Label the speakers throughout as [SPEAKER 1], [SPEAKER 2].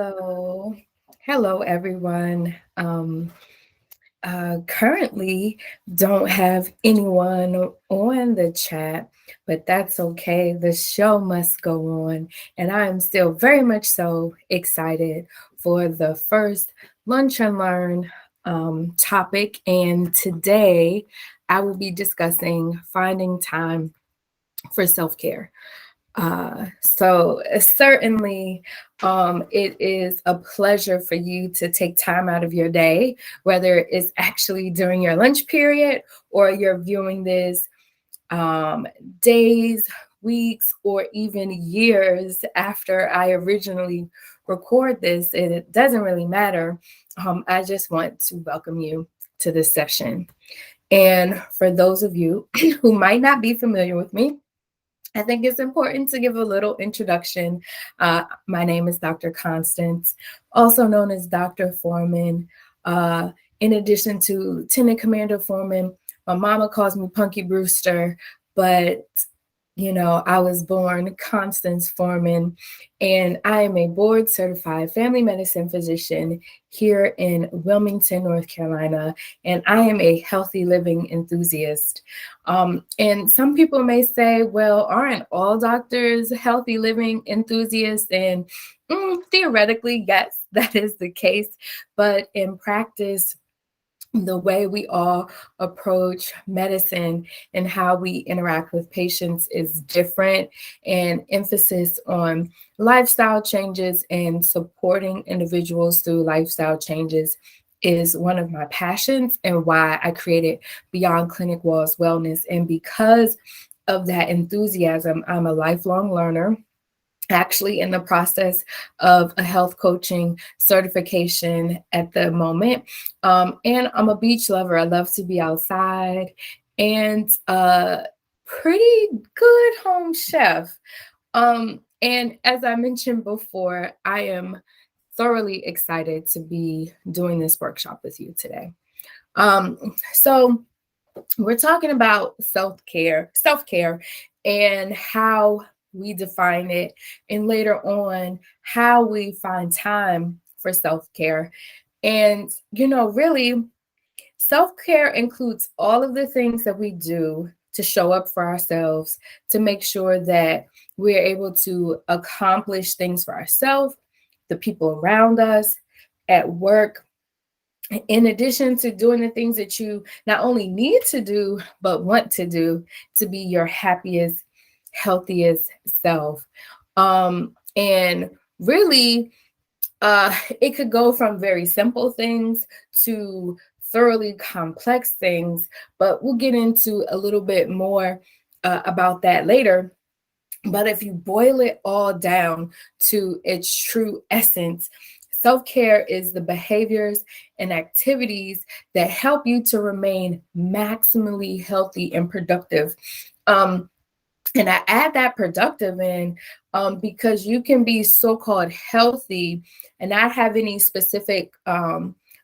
[SPEAKER 1] Hello. Hello, everyone. Currently don't have anyone on the chat, but that's okay. The show must go on. And I am still very much so excited for the first Lunch and Learn topic. And today I will be discussing finding time for self care. Certainly, it is a pleasure for you to take time out of your day, whether it's actually during your lunch period or you're viewing this um, days, weeks, or even years after I originally record this. And it doesn't really matter. I just want to welcome you to this session. And for those of you who might not be familiar with me, I think it's important to give a little introduction. My name is Dr. Constance, also known as Dr. Foreman. Uh, in addition to Lieutenant Commander Foreman, my mama calls me Punky Brewster, but I was born Constance Foreman, and I am a board certified family medicine physician here in Wilmington, North Carolina, and I am a healthy living enthusiast. And some people may say, well, aren't all doctors healthy living enthusiasts? And theoretically, yes, that is the case. But in practice, the way we all approach medicine and how we interact with patients is different, and emphasis on lifestyle changes and supporting individuals through lifestyle changes is one of my passions and why I created Beyond Clinic Walls Wellness. And because of that enthusiasm, I'm a lifelong learner, actually in the process of a health coaching certification at the moment. And I'm a beach lover. I love to be outside, and a pretty good home chef. And as I mentioned before, I am thoroughly excited to be doing this workshop with you today. So we're talking about self-care, and how we define it, and later on, how we find time for self-care. And, really, self-care includes all of the things that we do to show up for ourselves, to make sure that we're able to accomplish things for ourselves, the people around us, at work, in addition to doing the things that you not only need to do, but want to do to be your happiest, healthiest self. And really, it could go from very simple things to thoroughly complex things, but we'll get into a little bit more about that later. But if you boil it all down to its true essence, self-care is the behaviors and activities that help you to remain maximally healthy and productive. And I add that productive in because you can be so-called healthy and not have any specific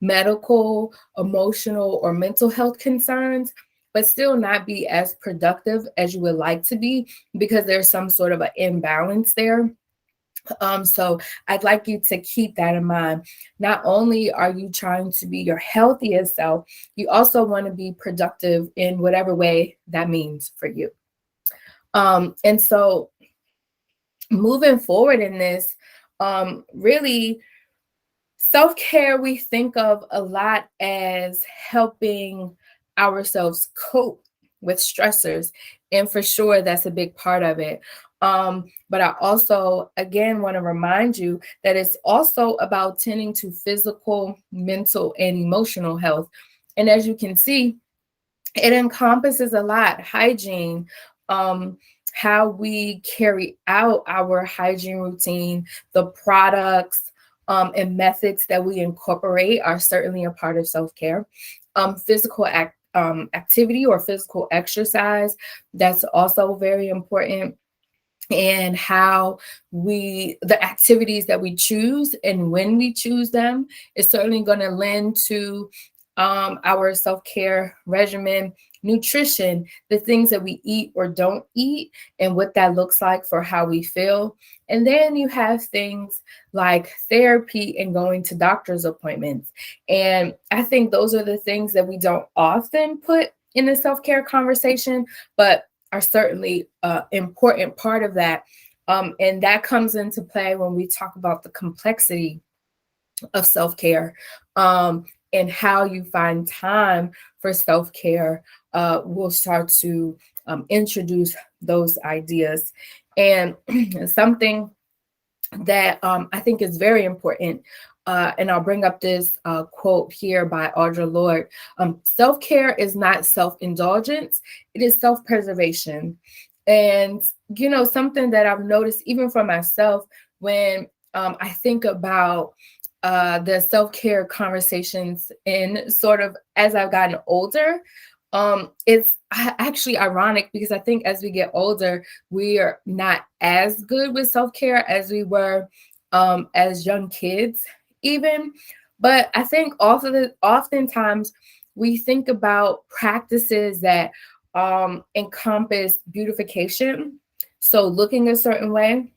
[SPEAKER 1] medical, emotional, or mental health concerns, but still not be as productive as you would like to be because there's some sort of an imbalance there. So I'd like you to keep that in mind. Not only are you trying to be your healthiest self, you also want to be productive in whatever way that means for you. And so moving forward in this, really, self-care we think of a lot as helping ourselves cope with stressors. And for sure, that's a big part of it. But I also, again, want to remind you that it's also about tending to physical, mental, and emotional health. And as you can see, it encompasses a lot: hygiene, how we carry out our hygiene routine, the products and methods that we incorporate are certainly a part of self-care. Physical activity or physical exercise, that's also very important. And how the activities that we choose and when we choose them is certainly going to lend to our self-care regimen, nutrition, the things that we eat or don't eat, and what that looks like for how we feel. And then you have things like therapy and going to doctor's appointments. And I think those are the things that we don't often put in the self-care conversation, but are certainly an important part of that. And that comes into play when we talk about the complexity of self-care, and how you find time for self-care. We'll start to introduce those ideas. And something that I think is very important, and I'll bring up this quote here by Audre Lorde. Self-care is not self-indulgence, it is self-preservation. And, something that I've noticed even for myself when I think about the self-care conversations in sort of as I've gotten older, it's actually ironic because I think as we get older, we are not as good with self-care as we were as young kids, even. But I think oftentimes we think about practices that encompass beautification. So looking a certain way,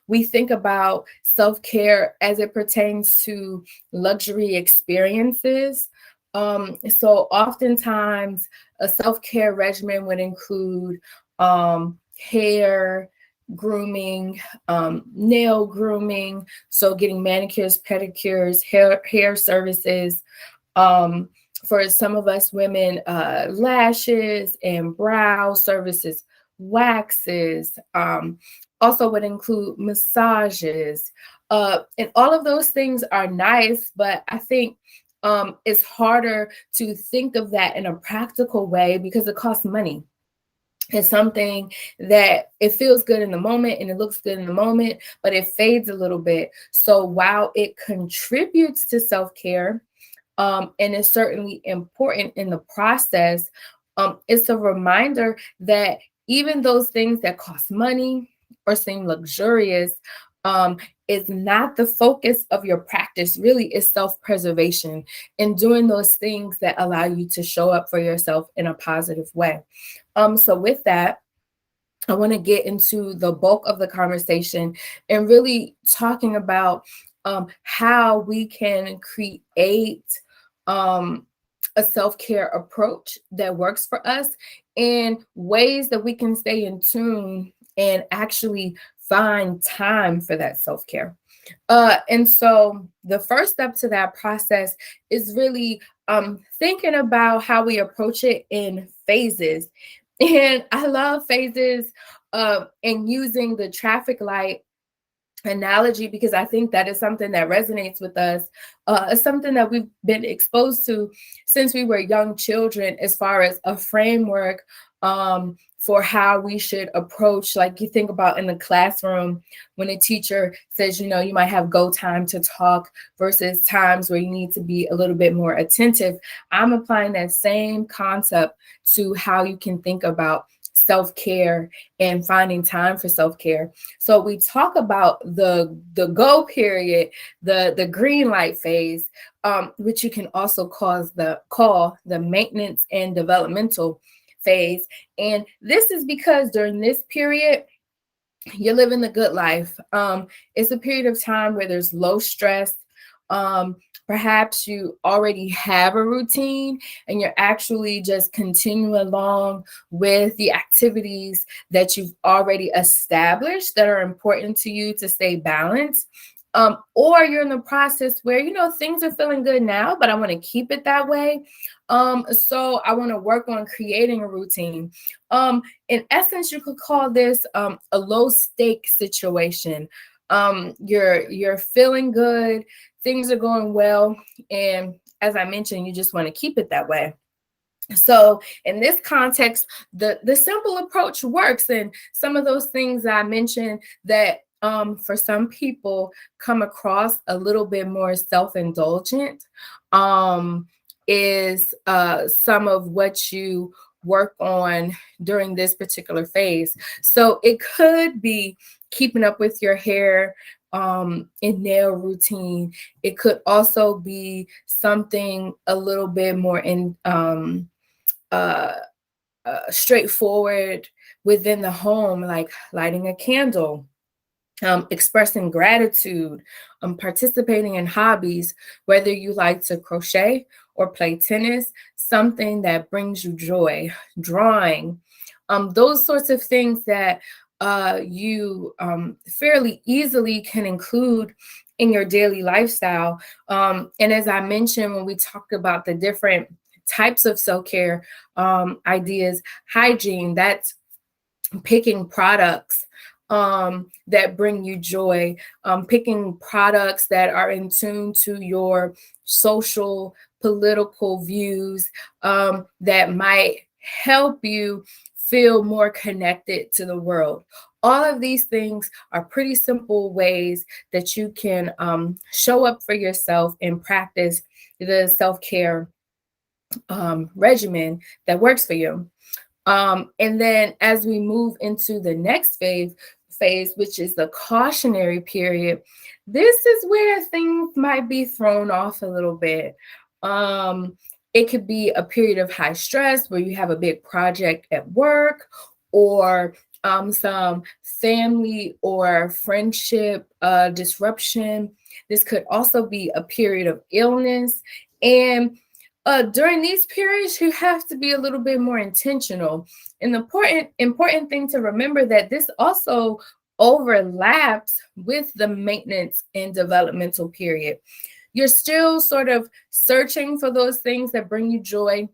[SPEAKER 1] we think about self-care as it pertains to luxury experiences. So oftentimes a self-care regimen would include hair, grooming, nail grooming, so getting manicures, pedicures, hair services. Um, for some of us women, lashes and brow services, waxes, also would include massages. And all of those things are nice, but I think it's harder to think of that in a practical way because it costs money. It's something that it feels good in the moment and it looks good in the moment, but it fades a little bit. So while it contributes to self-care, and is certainly important in the process, it's a reminder that even those things that cost money or seem luxurious, is not the focus of your practice. Really is self-preservation and doing those things that allow you to show up for yourself in a positive way. So with that, I want to get into the bulk of the conversation and really talking about how we can create a self-care approach that works for us and ways that we can stay in tune and actually find time for that self-care. And so the first step to that process is really thinking about how we approach it in phases. And I love phases and using the traffic light analogy because I think that is something that resonates with us. It's something that we've been exposed to since we were young children, as far as a framework for how we should approach. Like you think about in the classroom when a teacher says, you might have go time to talk versus times where you need to be a little bit more attentive. I'm applying that same concept to how you can think about self-care and finding time for self-care. So we talk about the go period, the green light phase, which you can also call the maintenance and developmental phase. And this is because during this period, you're living the good life. It's a period of time where there's low stress. Perhaps you already have a routine and you're actually just continuing along with the activities that you've already established that are important to you to stay balanced. Or you're in the process where, things are feeling good now, but I want to keep it that way. So I want to work on creating a routine. In essence, you could call this a low stake situation. You're feeling good, things are going well, and as I mentioned, you just want to keep it that way. So in this context, the simple approach works, and some of those things I mentioned that for some people come across a little bit more self-indulgent is some of what you work on during this particular phase. So it could be keeping up with your hair and nail routine. It could also be something a little bit more in uh, straightforward within the home, like lighting a candle, expressing gratitude, participating in hobbies, whether you like to crochet or play tennis, something that brings you joy, drawing, those sorts of things that you fairly easily can include in your daily lifestyle. And as I mentioned, when we talked about the different types of self-care ideas, hygiene, that's picking products that bring you joy, picking products that are in tune to your social, political views, that might help you feel more connected to the world. All of these things are pretty simple ways that you can show up for yourself and practice the self care regimen that works for you. And then as we move into the next phase, which is the cautionary period, this is where things might be thrown off a little bit. It could be a period of high stress where you have a big project at work, or some family or friendship disruption. This could also be a period of illness. And during these periods, you have to be a little bit more intentional. And the important thing to remember that this also overlaps with the maintenance and developmental period. You're still sort of searching for those things that bring you joy,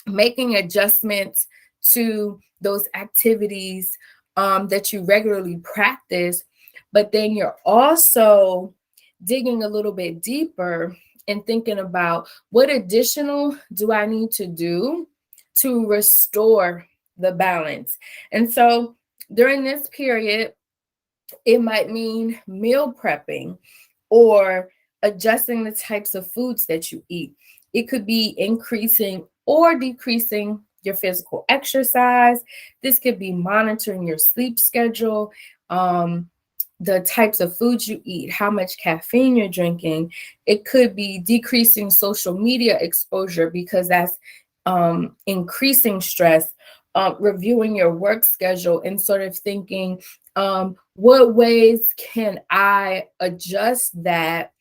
[SPEAKER 1] making adjustments to those activities that you regularly practice, but then you're also digging a little bit deeper and thinking about what additional do I need to do to restore the balance. And so during this period, it might mean meal prepping or adjusting the types of foods that you eat. It could be increasing or decreasing your physical exercise. This could be monitoring your sleep schedule, the types of foods you eat, how much caffeine you're drinking. It could be decreasing social media exposure because that's increasing stress, reviewing your work schedule and sort of thinking, what ways can I adjust that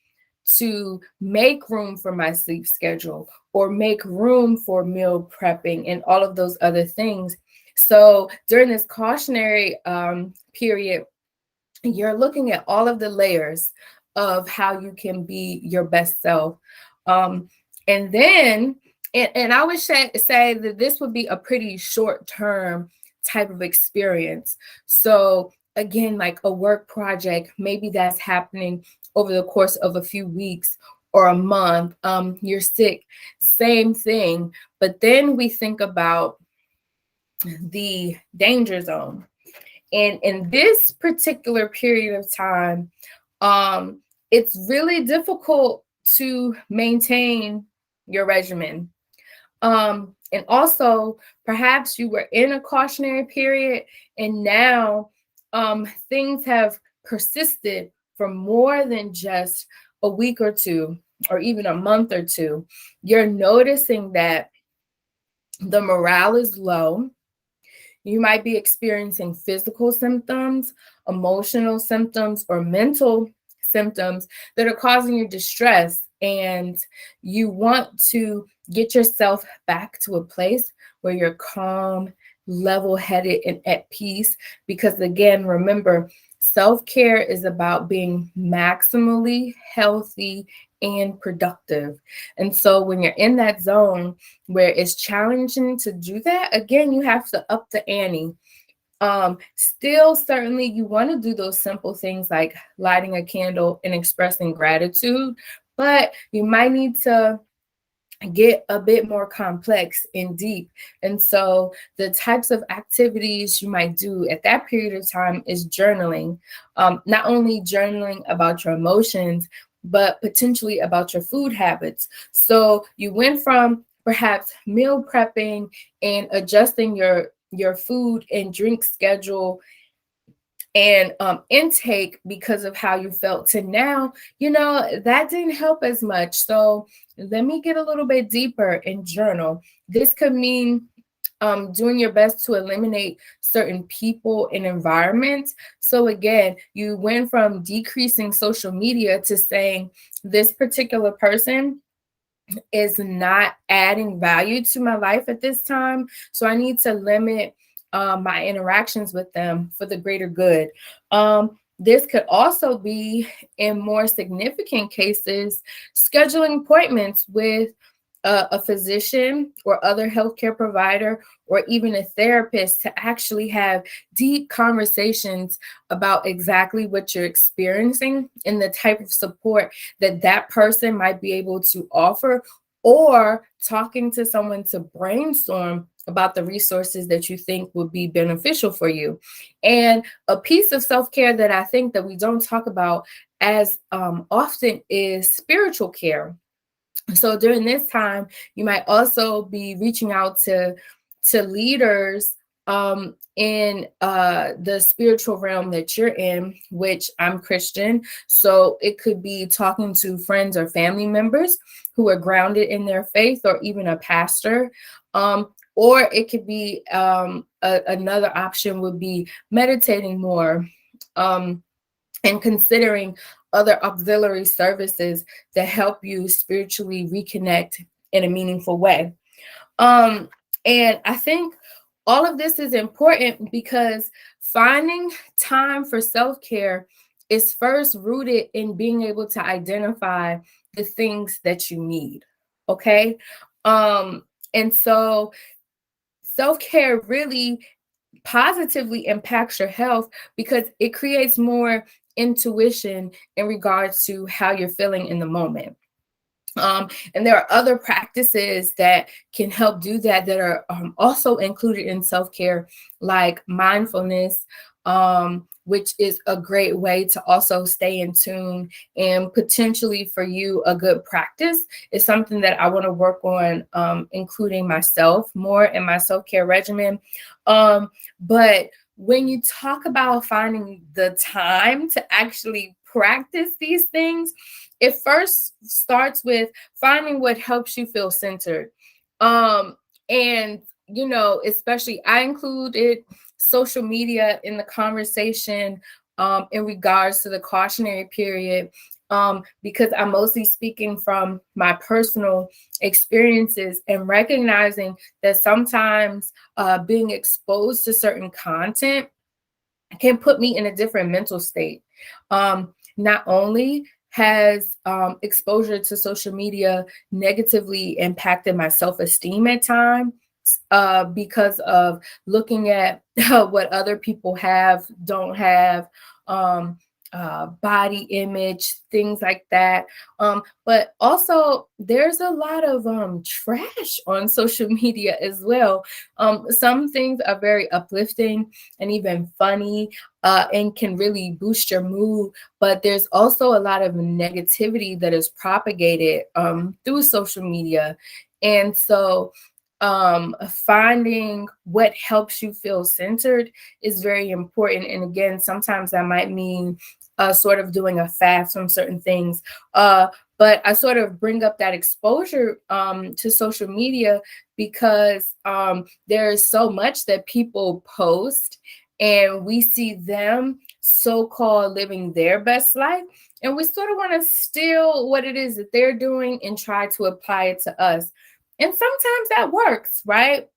[SPEAKER 1] to make room for my sleep schedule or make room for meal prepping and all of those other things. So during this cautionary period, you're looking at all of the layers of how you can be your best self. And then, and I would say that this would be a pretty short term type of experience. So again, like a work project, maybe that's happening over the course of a few weeks or a month. You're sick, same thing. But then we think about the danger zone. And in this particular period of time, it's really difficult to maintain your regimen. And also, perhaps you were in a cautionary period and now things have persisted for more than just a week or two, or even a month or two. You're noticing that the morale is low. You might be experiencing physical symptoms, emotional symptoms, or mental symptoms that are causing you distress. And you want to get yourself back to a place where you're calm, level headed, and at peace. Because again, remember, self care is about being maximally healthy and productive. And so when you're in that zone where it's challenging to do that, again, you have to up the ante. Still, certainly, you want to do those simple things like lighting a candle and expressing gratitude, but you might need to get a bit more complex and deep. And so the types of activities you might do at that period of time is journaling. Not only journaling about your emotions, but potentially about your food habits. So you went from perhaps meal prepping and adjusting your food and drink schedule and intake because of how you felt to now, that didn't help as much. So let me get a little bit deeper and journal. This could mean doing your best to eliminate certain people and environments. So again, you went from decreasing social media to saying this particular person is not adding value to my life at this time. So I need to limit my interactions with them for the greater good. This could also be, in more significant cases, scheduling appointments with a physician or other healthcare provider or even a therapist to actually have deep conversations about exactly what you're experiencing and the type of support that that person might be able to offer, or talking to someone to brainstorm about the resources that you think would be beneficial for you. And a piece of self-care that I think that we don't talk about as often is spiritual care. So during this time, you might also be reaching out to leaders in the spiritual realm that you're in, which I'm Christian. So it could be talking to friends or family members who are grounded in their faith, or even a pastor. Or it could be another option would be meditating more. And considering other auxiliary services that help you spiritually reconnect in a meaningful way. Um, and I think all of this is important because finding time for self care is first rooted in being able to identify the things that you need. Okay. And so self care really positively impacts your health because it creates more intuition in regards to how you're feeling in the moment. And there are other practices that can help do that that are also included in self care, like mindfulness, which is a great way to also stay in tune. And potentially for you, a good practice is something that I want to work on, including myself more in my self care regimen. But when you talk about finding the time to actually practice these things, it first starts with finding what helps you feel centered. And especially I included social media in the conversation in regards to the cautionary period, because I'm mostly speaking from my personal experiences and recognizing that sometimes being exposed to certain content can put me in a different mental state. Not only has exposure to social media negatively impacted my self-esteem at times, because of looking at what other people have, don't have, um, body image, things like that. But also, there's a lot of trash on social media as well. Some things are very uplifting and even funny, and can really boost your mood. But there's also a lot of negativity that is propagated through social media. And so finding what helps you feel centered is very important. And again, sometimes that might mean sort of doing a fast from certain things. But I sort of bring up that exposure to social media because there is so much that people post, and we see them so-called living their best life, and we sort of want to steal what it is that they're doing and try to apply it to us. And sometimes that works, right?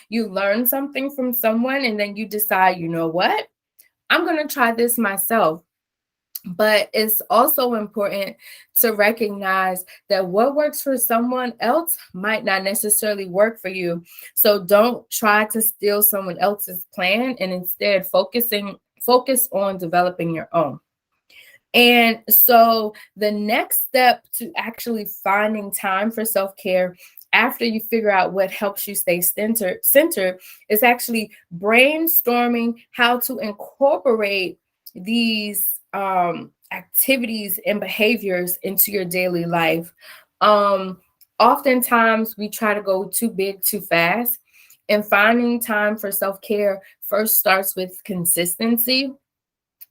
[SPEAKER 1] You learn something from someone and then you decide, you know what? I'm going to try this myself. But it's also important to recognize that what works for someone else might not necessarily work for you. So don't try to steal someone else's plan, and instead focus on developing your own. And so the next step to actually finding time for self-care after you figure out what helps you stay centered is actually brainstorming how to incorporate these activities and behaviors into your daily life. Oftentimes we try to go too big too fast, and finding time for self-care first starts with consistency.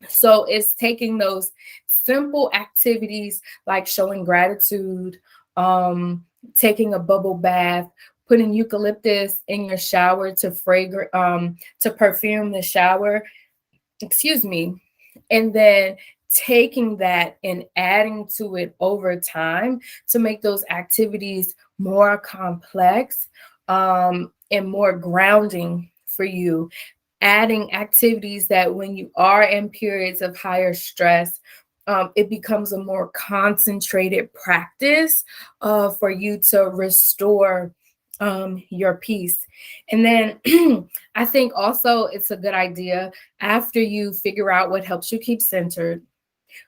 [SPEAKER 1] So it's taking those simple activities like showing gratitude, um, taking a bubble bath, putting eucalyptus in your shower to perfume the shower, excuse me, and then taking that and adding to it over time to make those activities more complex, and more grounding for you, adding activities that when you are in periods of higher stress, it becomes a more concentrated practice for you to restore your peace. And then I think also it's a good idea, after you figure out what helps you keep centered,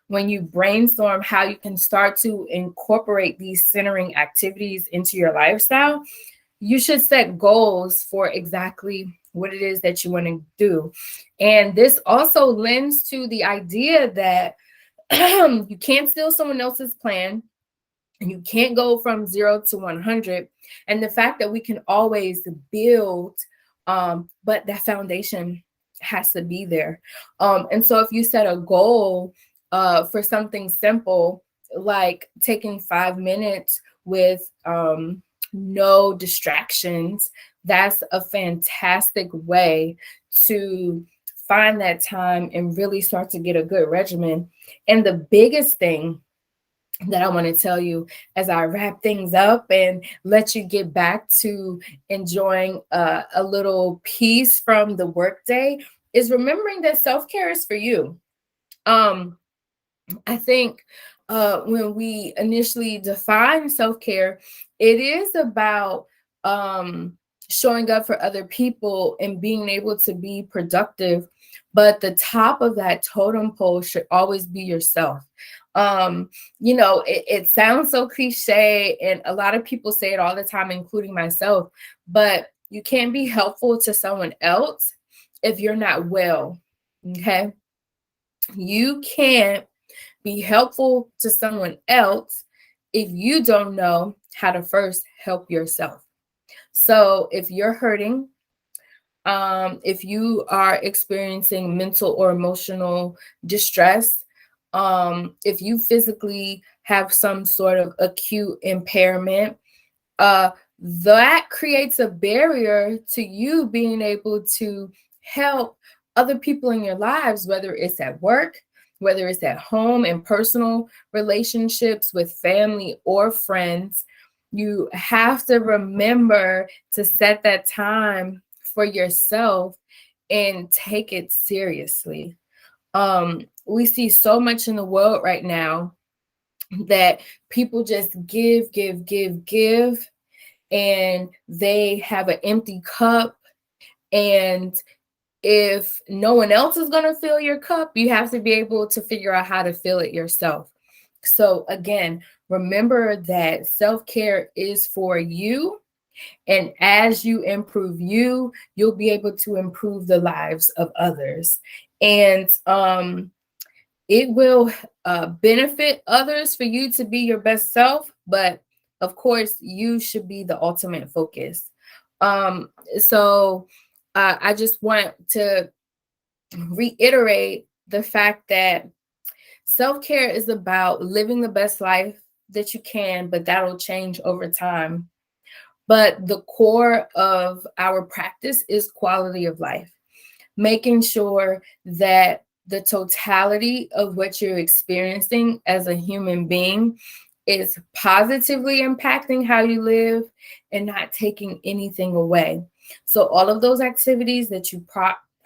[SPEAKER 1] when you brainstorm how you can start to incorporate these centering activities into your lifestyle, you should set goals for exactly what it is that you want to do. And this also lends to the idea that you can't steal someone else's plan, and you can't go from 0 to 100. And the fact that we can always build, but that foundation has to be there. And so if you set a goal for something simple, like taking 5 minutes with no distractions, that's a fantastic way to find that time and really start to get a good regimen. And the biggest thing that I want to tell you as I wrap things up and let you get back to enjoying a little piece from the workday is remembering that self-care is for you. Um, I think when we initially define self-care, it is about um, showing up for other people and being able to be productive. But the top of that totem pole should always be yourself. It sounds so cliche, and a lot of people say it all the time, including myself, but you can't be helpful to someone else if you're not well. Okay. You can't be helpful to someone else if you don't know how to first help yourself. So if you're hurting, if you are experiencing mental or emotional distress, if you physically have some sort of acute impairment, uh, that creates a barrier to you being able to help other people in your lives, whether it's at work, whether it's at home, in personal relationships with family or friends. You have to remember to set that time for yourself and take it seriously. We see so much in the world right now that people just give, give, give, give, and they have an empty cup. And if no one else is going to fill your cup, you have to be able to figure out how to fill it yourself. So again, remember that self-care is for you. And as you improve you, you'll be able to improve the lives of others. And it will benefit others for you to be your best self, but of course, you should be the ultimate focus. So I just want to reiterate the fact that self-care is about living the best life that you can, but that'll change over time. But the core of our practice is quality of life, making sure that the totality of what you're experiencing as a human being is positively impacting how you live and not taking anything away. So all of those activities that you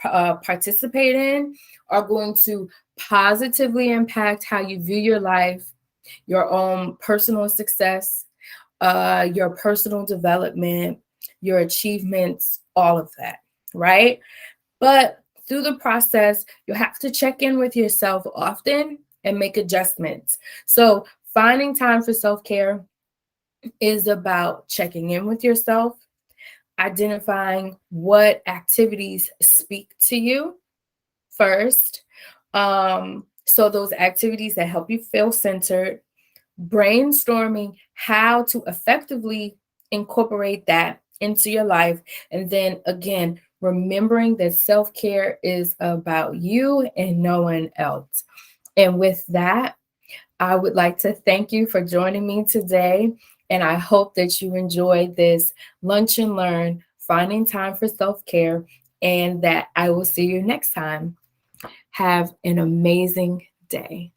[SPEAKER 1] participate in are going to positively impact how you view your life, your own personal success, your personal development, your achievements, all of that, right? But through the process, you have to check in with yourself often and make adjustments. So finding time for self-care is about checking in with yourself, identifying what activities speak to you first. So those activities that help you feel centered, brainstorming how to effectively incorporate that into your life, and then again, remembering that self-care is about you and no one else. And with that, I would like to thank you for joining me today. And I hope that you enjoyed this Lunch and Learn, finding time for self care, and that I will see you next time. Have an amazing day.